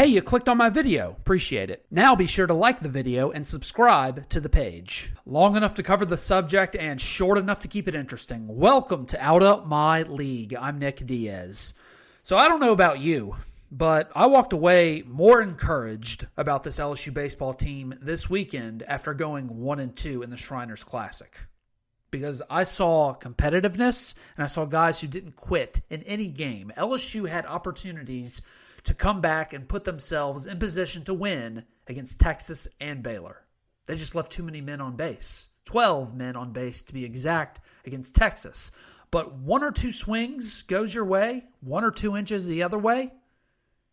Hey, you clicked on my video. Appreciate it. Now be sure to like the video and subscribe to the page. Long enough to cover the subject and short enough to keep it interesting. Welcome to Out of My League. I'm Nick Diaz. So I don't know about you, but I walked away more encouraged about this LSU baseball team this weekend after going 1-2 in the Shriners Classic. Because I saw competitiveness and I saw guys who didn't quit in any game. LSU had opportunities to come back and put themselves in position to win against Texas and Baylor. They just left too many men on base. 12 men on base to be exact against Texas. But one or two swings goes your way, 1 or 2 inches the other way,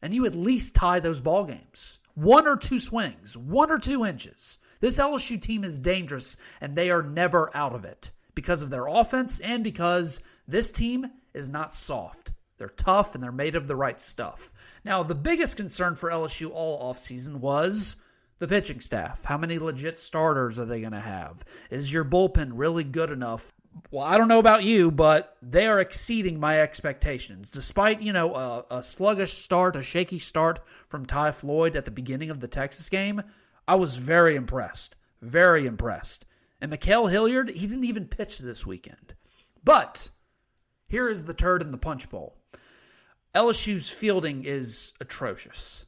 and you at least tie those ball games. 1 or 2 swings, 1 or 2 inches. This LSU team is dangerous, and they are never out of it because of their offense and because this team is not soft. They're tough, and they're made of the right stuff. Now, the biggest concern for LSU all offseason was the pitching staff. How many legit starters are they going to have? Is your bullpen really good enough? Well, I don't know about you, but they are exceeding my expectations. Despite, a sluggish start, a shaky start from Ty Floyd at the beginning of the Texas game, I was very impressed. Very impressed. And Mikael Hilliard, he didn't even pitch this weekend. But here is the turd in the punch bowl. LSU's fielding is atrocious.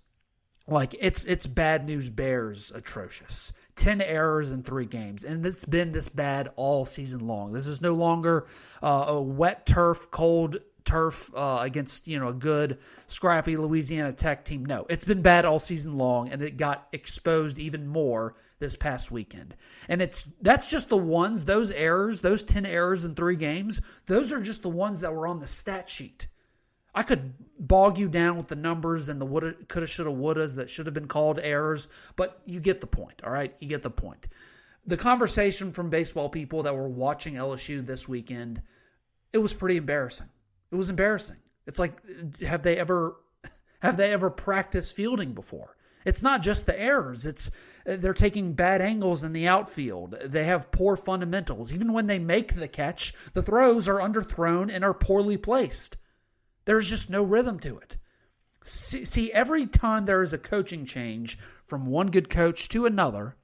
Like, it's bad news bears atrocious. 10 errors in 3 games. And it's been this bad all season long. This is no longer a wet turf, cold turf against, a good, scrappy Louisiana Tech team. No, it's been bad all season long, and it got exposed even more this past weekend. And that's just the ones, those errors, those 10 errors in 3 games, those are just the ones that were on the stat sheet. I could bog you down with the numbers and the woulda, coulda, shoulda, wouldas that should have been called errors, but you get the point, all right? You get the point. The conversation from baseball people that were watching LSU this weekend, it was pretty embarrassing. It was embarrassing. It's like, have they ever practiced fielding before? It's not just the errors. They're taking bad angles in the outfield. They have poor fundamentals. Even when they make the catch, the throws are underthrown and are poorly placed. There's just no rhythm to it. See, every time there is a coaching change from one good coach to another,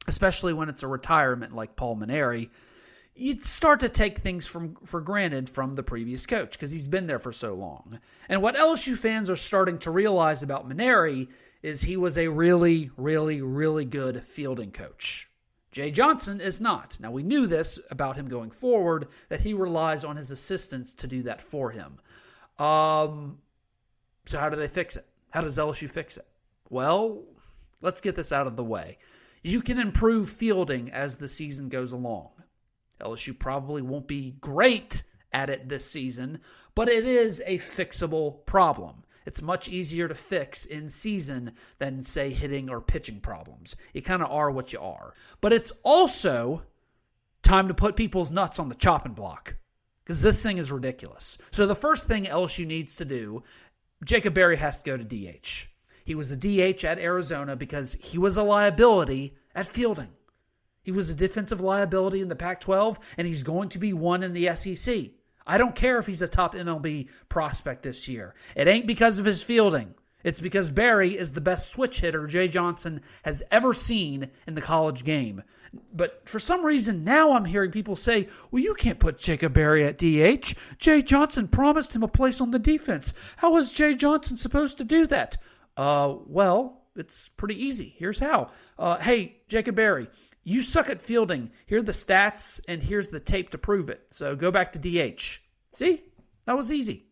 especially when it's a retirement like Paul Mainieri, you'd start to take things for granted from the previous coach because he's been there for so long. And what LSU fans are starting to realize about Mainieri is he was a really, really, really good fielding coach. Jay Johnson is not. Now, we knew this about him going forward, that he relies on his assistants to do that for him. So how do they fix it? How does LSU fix it? Well, let's get this out of the way. You can improve fielding as the season goes along. LSU probably won't be great at it this season, but it is a fixable problem. It's much easier to fix in season than, say, hitting or pitching problems. You kind of are what you are. But it's also time to put people's nuts on the chopping block because this thing is ridiculous. So the first thing LSU needs to do, Jacob Berry has to go to DH. He was a DH at Arizona because he was a liability at fielding. He was a defensive liability in the Pac-12, and he's going to be one in the SEC. I don't care if he's a top MLB prospect this year. It ain't because of his fielding. It's because Berry is the best switch hitter Jay Johnson has ever seen in the college game. But for some reason, now I'm hearing people say, well, you can't put Jacob Berry at DH. Jay Johnson promised him a place on the defense. How was Jay Johnson supposed to do that? Well, it's pretty easy. Here's how. Hey, Jacob Berry, you suck at fielding. Here are the stats, and here's the tape to prove it. So go back to DH. See? That was easy.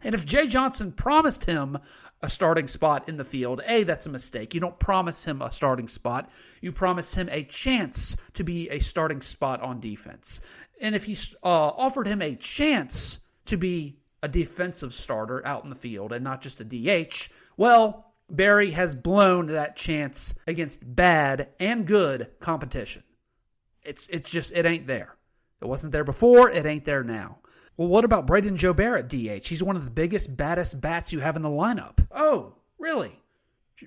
And if Jay Johnson promised him a starting spot in the field, that's a mistake. You don't promise him a starting spot. You promise him a chance to be a starting spot on defense. And if he offered him a chance to be a defensive starter out in the field and not just a DH, well, Berry has blown that chance against bad and good competition. It's just, it ain't there. It wasn't there before. It ain't there now. Well, what about Braden Jobert at DH? He's one of the biggest, baddest bats you have in the lineup. Oh, really?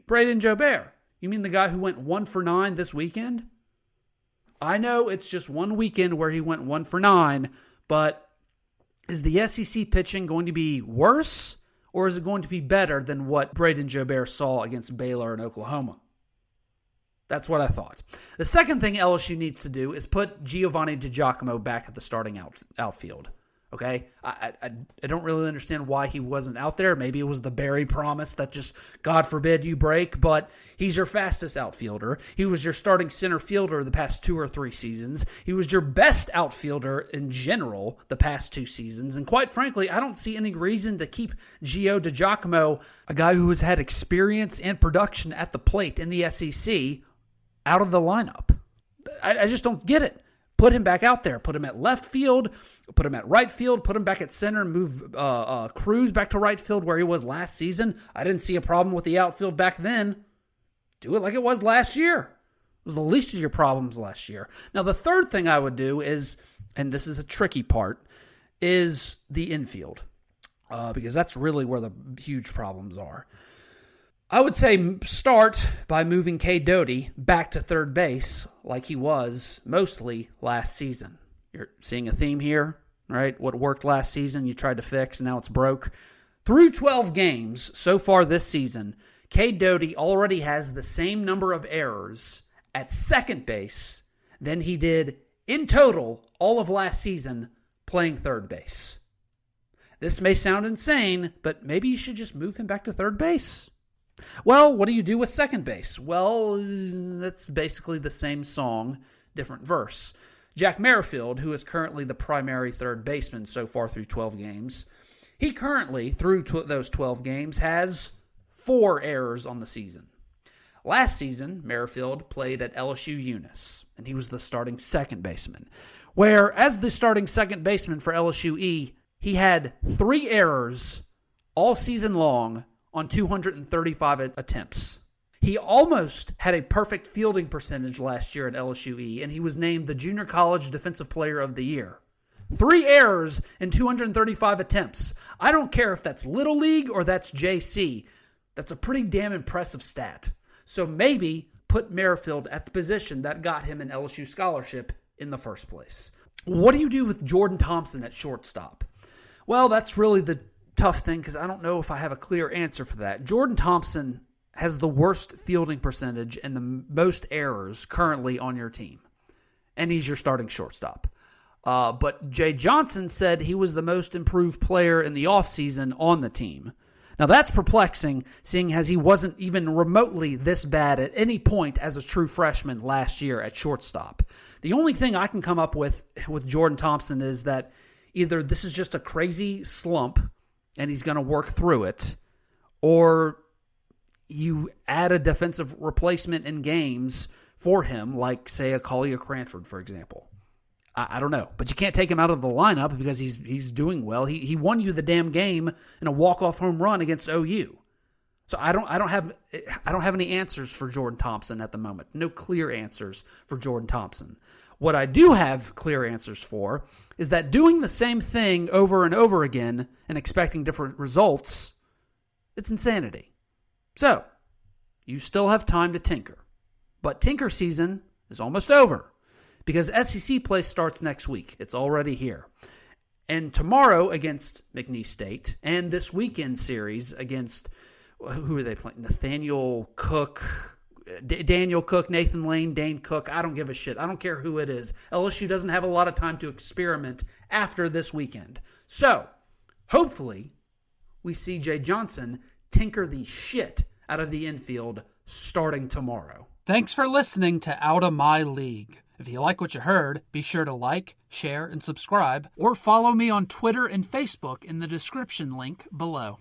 Braden Jobert? You mean the guy who went 1 for 9 this weekend? I know it's just one weekend where he went 1 for 9, but is the SEC pitching going to be worse or is it going to be better than what Braden Jobert saw against Baylor and Oklahoma? That's what I thought. The second thing LSU needs to do is put Giovanni DiGiacomo back at the starting outfield. Okay? I don't really understand why he wasn't out there. Maybe it was the Barry promise that just, God forbid, you break, but he's your fastest outfielder. He was your starting center fielder the past 2 or 3 seasons. He was your best outfielder in general the past 2 seasons. And quite frankly, I don't see any reason to keep Gio DiGiacomo, a guy who has had experience and production at the plate in the SEC, out of the lineup. I just don't get it. Put him back out there. Put him at left field. Put him at right field. Put him back at center. Move Cruz back to right field where he was last season. I didn't see a problem with the outfield back then. Do it like it was last year. It was the least of your problems last year. Now, the third thing I would do is, and this is a tricky part, is the infield. Because that's really where the huge problems are. I would say start by moving Cade Doughty back to third base like he was mostly last season. You're seeing a theme here, right? What worked last season, you tried to fix, and now it's broke. Through 12 games so far this season, Cade Doughty already has the same number of errors at second base than he did in total all of last season playing third base. This may sound insane, but maybe you should just move him back to third base. Well, what do you do with second base? Well, that's basically the same song, different verse. Jack Merrifield, who is currently the primary third baseman so far through 12 games, he currently, through those 12 games, has 4 errors on the season. Last season, Merrifield played at LSU Eunice, and he was the starting second baseman, where as the starting second baseman for LSU E, he had 3 errors all season long on 235 attempts. He almost had a perfect fielding percentage last year at LSU and he was named the Junior College Defensive Player of the Year. 3 errors in 235 attempts. I don't care if that's Little League or that's JC. That's a pretty damn impressive stat. So maybe put Merrifield at the position that got him an LSU scholarship in the first place. What do you do with Jordan Thompson at shortstop? Well, that's really the tough thing because I don't know if I have a clear answer for that. Jordan Thompson has the worst fielding percentage and the most errors currently on your team. And he's your starting shortstop. But Jay Johnson said he was the most improved player in the offseason on the team. Now that's perplexing, seeing as he wasn't even remotely this bad at any point as a true freshman last year at shortstop. The only thing I can come up with Jordan Thompson is that either this is just a crazy slump and he's going to work through it, or you add a defensive replacement in games for him, like, say, a Collier Cranford, for example. I don't know, but you can't take him out of the lineup because he's doing well. He won you the damn game in a walk-off home run against OU. So I don't have any answers for Jordan Thompson at the moment. No clear answers for Jordan Thompson. What I do have clear answers for is that doing the same thing over and over again and expecting different results, it's insanity. So you still have time to tinker. But tinker season is almost over because SEC play starts next week. It's already here. And tomorrow against McNeese State and this weekend series against, who are they playing? Daniel Cook, Nathan Lane, Dane Cook. I don't give a shit. I don't care who it is. LSU doesn't have a lot of time to experiment after this weekend. So, hopefully, we see Jay Johnson tinker the shit out of the infield starting tomorrow. Thanks for listening to Out of My League. If you like what you heard, be sure to like, share, and subscribe, or follow me on Twitter and Facebook in the description link below.